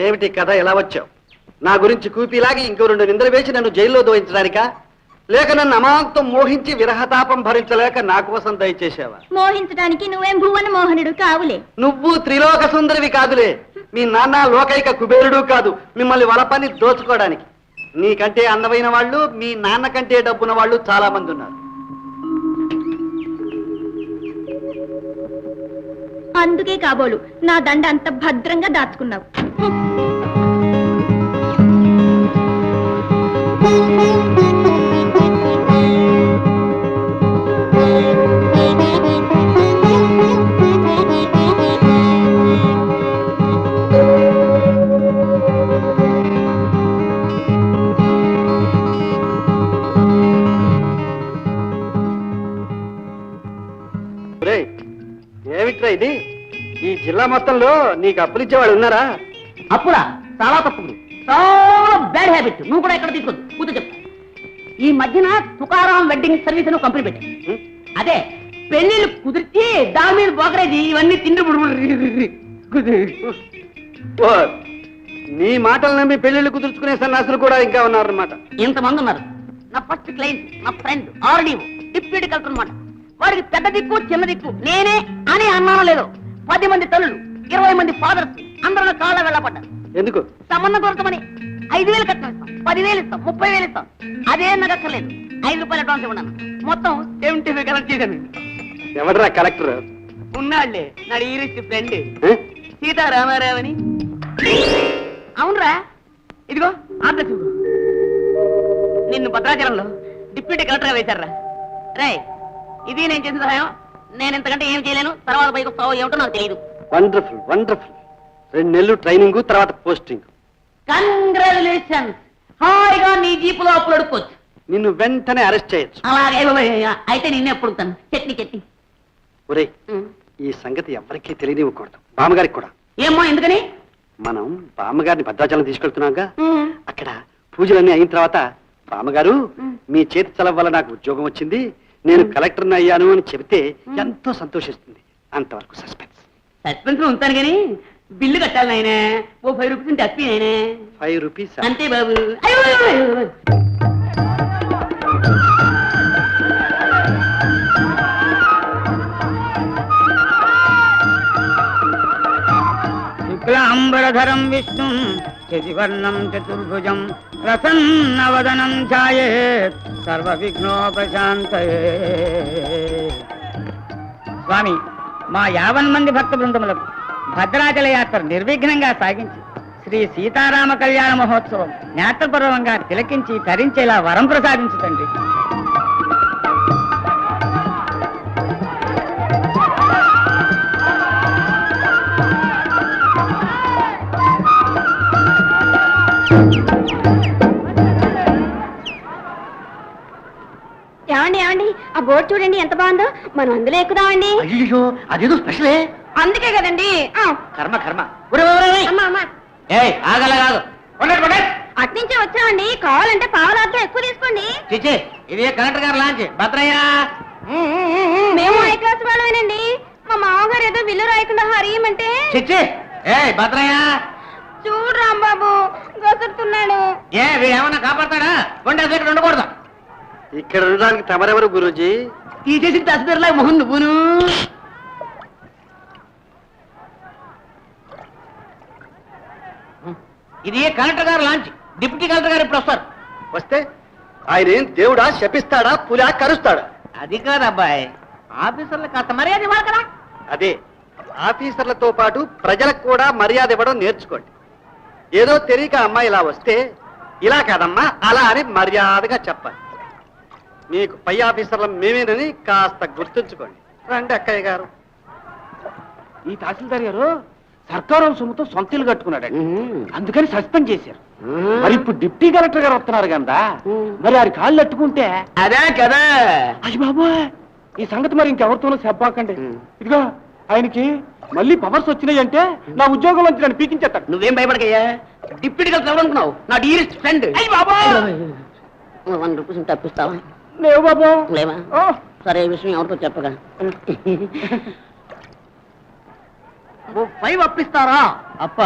ఏమిటి కథ ఎలా వచ్చావు? నా గురించి కూపిలాగి ఇంకో 2 నిందలు వేసి నన్ను జైల్లో దోయించడానికా, లేక నన్ను అమాంతం మోహించి విరహతాపం భరించలేక నా కోసం దయచేసావా? మోహించడానికి నువ్వేం భువన మోహనుడు కావులే. నువ్వు త్రిలోక సుందరివి కాదులే. మీ నాన్న లోకైక కుబేరుడు కాదు మిమ్మల్ని వలపని దోచుకోవడానికి. నీకంటే అందమైన వాళ్ళు, మీ నాన్న కంటే డబ్బున్న వాళ్ళు చాలా మంది ఉన్నారు. అందుకే కాబోలు నా దండ అంత భద్రంగా దాచుకున్నావు. ఏమిట్రా ఇది? ఈ జిల్లా మొత్తంలో నీకు అప్పులు ఇచ్చేవాడు ఉన్నారా? అప్పుడా? చాలా తప్పుడు, చాలా బ్యాడ్ హ్యాబిట్. నువ్వు కూడా ఇక్కడ తీసుకోద్దు. కూర్చో చెప్తా. ఈ మధ్యన తుకారాం వెడ్డింగ్ సర్వీస్ అని కంపెనీ పెట్టాను. అదే పెళ్లిళ్ళు కుదిర్చి దాని మీద బోకరేజీ ఇవన్నీ తిండి ఓ, నీ మాటలు నమ్మి పెళ్లిళ్ళు కుదుర్చుకునే సన్నాసులు కూడా ఇంకా ఉన్నారన్నమాట. ఇంతమంది ఉన్నారు. నా ఫస్ట్ క్లయింట్ నా ఫ్రెండ్ ఆర్డీఓ డిప్యూటీ కలెక్టర్ అన్నమాట. వాడికి పెద్ద దిక్కు చిన్న దిక్కు నేనే అని అన్నానో లేదు. 10 మంది తల్లులు, 20 మంది ఫాదర్స్ అందరూ కాళ్ళ వెళ్ళబడ్డారు. ఎందుకు? సంబంధం దొరకమని. 5,000 కట్నం ఇస్తాం, 10,000 ఇస్తాం, 30,000 ఇస్తాం. అదే నాకు అక్కర్లేదు. 5 రూపాయలు అడ్వాన్స్ ఇవ్వడాను. మొత్తం 75 కలెక్ట్ చేశాను. ఎవడరా కలెక్టర్? ఉన్నాళ్లే నా ఈరిస్ట్ ఫ్రెండ్ సీతారామారావు అని. అవునరా, ఇదిగో ఆర్డర్ చూడు. నిన్ను భద్రాచలంలో డిప్యూటీ కలెక్టర్ వేశారా? రే, ఇది నేను చేసిన సహాయం. నేను ఇంతకంటే ఏం చేయలేను. తర్వాత పైకి వస్తావో ఏమిటో నాకు తెలియదు. Wonderful wonderful. 2 నెలలు ట్రైనింగ్, తర్వాత పోస్టింగ్. కంగ్రాచులేషన్స్. హాయిగా నీ జీపులో అప్పుడు అడుక్కోవచ్చు. నిన్ను వెంటనే అరెస్ట్ చేయొచ్చు. అలాగే అయితే నిన్నే ఎప్పుడుతాను. చట్నీ. ఒరే, ఈ సంగతి ఎవరికీ తెలియనివ్వకూడదు. బామ్మగారికి కూడా. ఏమ్మా, ఎందుకని? మనం బామ్మగారిని భద్రాచలం తీసుకెళ్తున్నాగా. అక్కడ పూజలన్నీ అయిన తర్వాత బామ్మగారు, మీ చేతి చలవ వల్ల నాకు ఉద్యోగం వచ్చింది, నేను కలెక్టర్ని అయ్యాను అని చెబితే ఎంతో సంతోషిస్తుంది. అంతవరకు సస్పెన్స్. సస్పెన్స్ ఉంటాను కానీ బిల్లు కట్టాలి నాయన. ఓ 5 రూపీస్ ఉంటే అప్పి నాయన. 5 రూపీస్ అంతే బాబు. శుక్లాంబరధరం విష్ణుం శశివర్ణం చతుర్భుజం ప్రసన్నవదనం ఛాయేత్ సర్వ విఘ్నోపశాంతయే. స్వామి, మా 50 మంది భక్త బృందములకు భద్రాచల యాత్ర నిర్విఘ్నంగా సాగించి శ్రీ సీతారామ కళ్యాణ మహోత్సవం నేత్రపూర్వంగా తిలకించి తరించేలా వరం ప్రసాదించుతండి. ఏమండి, ఆ బోర్డు చూడండి ఎంత బాగుందో. మనం అందులో ఎక్కుదామండి. అయ్యో, అదేదో స్పెషలే. అందుకే కదండి. కర్మ కర్మ. ఆగల కాదు, అట్నుంచే వచ్చామండి. కావాలంటే పావులాతో ఎక్కువ తీసుకోండి. చిచి, ఇది కలెక్టర్ గారు లాంచ్. భద్రయ్య, మేము హై క్లాస్ వాళ్ళమేనండి. మా మామగారు ఏదో బిల్లు రాయకుండా హరియమంటే. చిచి, భద్రయ్య చూడు రాంబాబు గసురుతున్నాడు. వీడేమన్నా కాపాడతాడా? ఇక్కడ ఉండకూడదు. ఇక్కడ ఉండడానికి తమరెవరు గురూజీ? తీసేసి తస్బీర్లా మొహం నువ్వును. ఇది కలెక్టర్ గారు లాంచ్. డిప్యూటీ కలెక్టర్ గారు ఇప్పుడు వస్తారు. వస్తే ఆయన ఏం దేవుడా, శపిస్తాడా, పులా కరుస్తాడా? అది కాదబ్బాయి, ఆఫీసర్లకు కాస్త మర్యాద ఇవ్వాలి కదా. అదే, ఆఫీసర్లతో పాటు ప్రజలకు కూడా మర్యాద ఇవ్వడం నేర్చుకోండి. ఏదో తెలియక అమ్మాయి ఇలా వస్తే ఇలా కాదమ్మా అలా అని మర్యాదగా చెప్పాలి. మీకు పై ఆఫీసర్ల మేమేనని కాస్త గుర్తుంచుకోండి. రండి అక్కయ్య గారు. ఈ తహసీల్దార్ గారు సర్కారం సొమ్ముతో సొంత ఇల్లు కట్టుకున్నాడండి, అందుకని సస్పెండ్ చేశారు. మరి ఇప్పుడు డిప్యూటీ కలెక్టర్ గారు వస్తున్నారు కదా, మరి వారి కాళ్ళు అట్టుకుంటే అదే కదా. అయ్య బాబోయ్, ఈ సంగతి మరి ఇంకెవరితోనూ చెప్పాకండి. ఇదిగో ఆయనకి మళ్ళీ పవర్స్ వచ్చినాయి అంటే నా ఉద్యోగం నుంచి నన్ను పీకించేస్తాడు. నువ్వేం భయపడకయ్యా, డిప్యూటీ కలెక్టర్ ఎవరు అనుకున్నావు? నా డీరెస్ట్ ఫ్రెండ్. 1 రూపీస్ తప్పిస్తావా? లేవు బాబు. లేవా? సరే, ఈ విషయం ఎవరితో చెప్పగా. 5 అప్పిస్తారా? అప్ప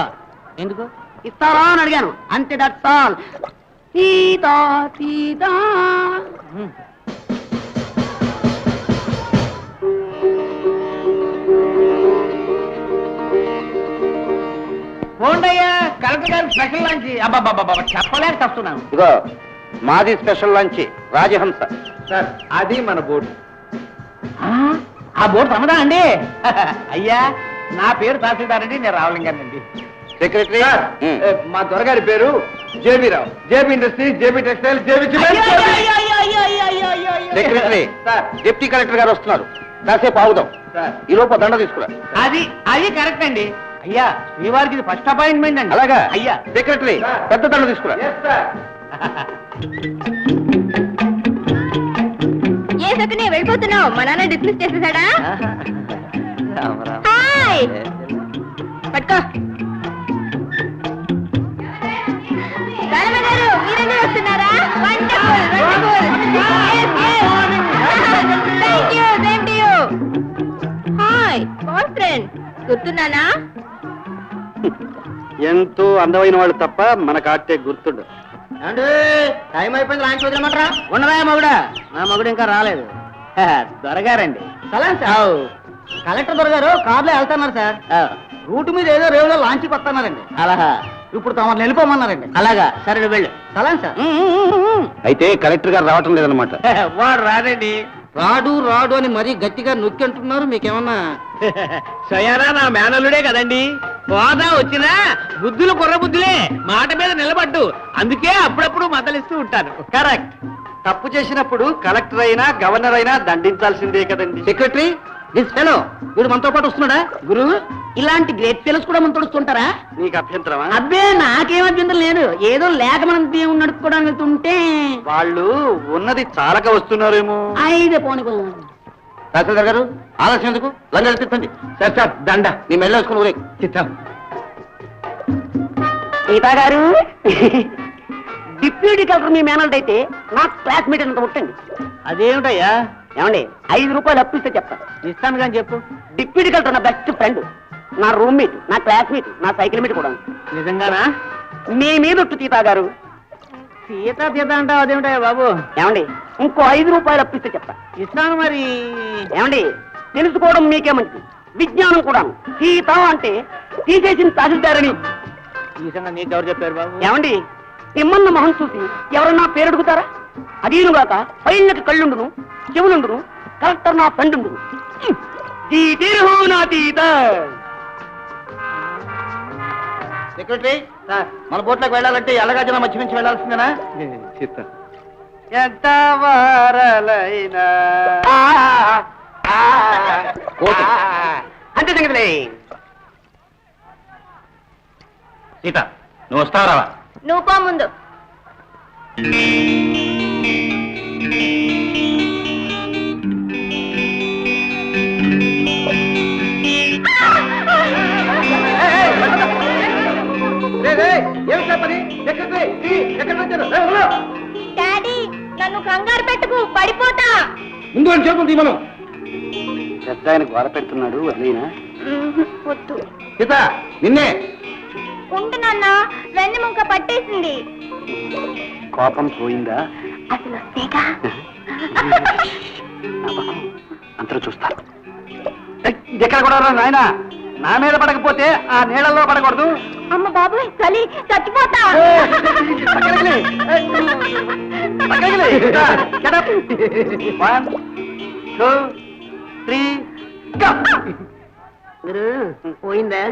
ఎందుకు ఇస్తారా అని అడిగాను అంతే, దట్స్ ఆల్. సీతా సీతా. పోండయ్యా, కలెక్టర్ గారి స్పెషల్ లంచ్. అబ్బాబ్బాబ్బా చెప్పలేక తప్పుతున్నాను. ఇదిగో మాది స్పెషల్ లంచ్ రాజహంస. సార్ అది మన బోర్డు. ఆ బోర్డు తమదా అండి? అయ్యా, నా పేరు తహసీల్దార్ అండి, నేను రావలింగానండి. సెక్రటరీ మా దొరగారి పేరు JB Rao. JB industries, JB textile, JB secretary sir. Deputy collector గారు వస్తున్నారు, కాసేపు ఆగుదాం. సార్. ఈ లోపు దండ తీసుకురా. అది కరెక్ట్ అండి. అయ్యా, శ్రీవారికి ఇది ఫస్ట్ అపాయింట్మెంట్ అండి. అలాగా అయ్యా. సెక్రటరీ పెద్ద దండ తీసుకురా. ఏ సకనే వెళ్ళిపోతున్నావు? మా నాన్న డిస్మిస్ చేసేసాడా? హాయ్, పట్టుకో. గారు మీరందరూ వస్తున్నారా? Wonderful thank you, same to you. Hi conference, గుర్తున్నానా? ఎంతో అందమైన వాళ్ళు తప్ప మన కాటే గుర్తుండదు. అంటే టైం అయిపోయింది, లాంచ్ వదిలేమంటారా? ఉండరా మగుడా? నా మగుడు ఇంకా రాలేదు. దొరగారండి. కలెక్టర్ దొరగారు కార్లో వెళ్తున్నారు సార్. రూట్ మీద ఏదో రేవులో లాంచ్కి వస్తున్నారండి. అలాగా, ఇప్పుడు తమను వెళ్ళిపోమన్నారండి. అలాగా, సరే వెళ్ళు. సలాం సార్. అయితే కలెక్టర్ గారు రావటం లేదన్నమాట. వాడు రాడండి. రాడు రాడు అని మరీ గట్టిగా నొక్కి అంటున్నారు. మీకేమన్నా స్వయానా నా మేనల్లుడే కదండి. హోదా వచ్చినా బుద్ధులు కుర్ర బుద్ధులే, మాట మీద నిలబడ్డు. అందుకే అప్పుడప్పుడు మద్దలిస్తూ ఉంటాను. కరెక్ట్. తప్పు చేసినప్పుడు కలెక్టర్ అయినా గవర్నర్ అయినా దండించాల్సిందే కదండి. సెక్రటరీ దిస్ ఫెలో వీడు మనతో పాటు వస్తున్నాడా? గురు, ఇలాంటి గ్రేట్ ఫెలోస్ కూడా మనం తొడుస్తుంటారా? నీకు అభ్యంతరమా? అబ్బే, నాకేం అభ్యంతరం లేదు. ఏదో లేక మనం దేవుడు నడుపుకోవడానికి వెళ్తుంటే వాళ్ళు ఉన్నది చాలక వస్తున్నారేమో. ఐదే పోని. తహసీల్దార్ గారు ఆలస్యం ఎందుకు? లంగా తిప్పండి. సార్ సార్ దండ. నీ మెల్ల వేసుకుని ఊరే చిత్తం. సీతా గారు, డిప్యూటీ కలెక్టర్ మీ మేనల్డ్ అయితే నాకు క్లాస్మేట్ అంత ముట్టండి. అదేమిటయ్యా? ఏమండి, 5 రూపాయలు అప్పిస్తే చెప్తాను. ఇస్తాను కానీ చెప్పు. డిప్యూటీ కలెక్టర్ నా బెస్ట్ ఫ్రెండ్, నా రూమ్మేట్, నా క్లాస్మేట్, నా సైకిల్ మేట్ కూడా. నిజంగానా? మీ మీద ఒట్టు సీతా గారు. సీత అంటావు అదేమిటయ్యా బాబు? ఏమండి, ఇంకో 5 రూపాయలు అప్పిస్తే చెప్తా. ఇస్తాను మరి. ఏమండి, తెలుసుకోవడం మీకే మంచిది, విజ్ఞానం కూడా. సీత అంటే తీసేసిన తహసీల్దారని. ఈ సంగతి నీకెవరు చెప్పారు బాబు? ఏమండి, తిమ్మన్న మొహం చూసి ఎవరన్నా పేరు అడుగుతారా? అదీనుగాక పైళ్ళకి కళ్ళుండును, చెవులుండును, కలెక్టర్ నా ఫ్రెండుండును. సెక్రటరీ మన బోట్లోకి వెళ్ళాలంటే ఎల్లగాజన మధ్య నుంచి వెళ్ళాల్సిందేనా? చిత్తం. ఎంత వారలైనా అంతే సంగతిలే. సీత నువ్వు వస్తావా రావా? నువ్వు పో ముందు. డాడీ, నన్ను కంగారు పెట్టుకు, పడిపోతా. ముందు అని చేతులు తీమను. పెద్ద ఆయన గోడ పెడుతున్నాడు, వదిలేనా? వద్దు. సీత నిన్నే. ఉండు నాన్న, వెన్నె ముక్క పట్టేసింది. కోపం పోయిందా? అసలు వస్తేగా. అందరూ చూస్తారు. ఇది ఎక్కడ కూడా నాయన, నా మీద పడకపోతే ఆ నీళ్ళల్లో పడకూడదు. అమ్మ బాబు, చలి, చచ్చిపోతా. పక్కకి. 1 2 3 go. పోయిందా?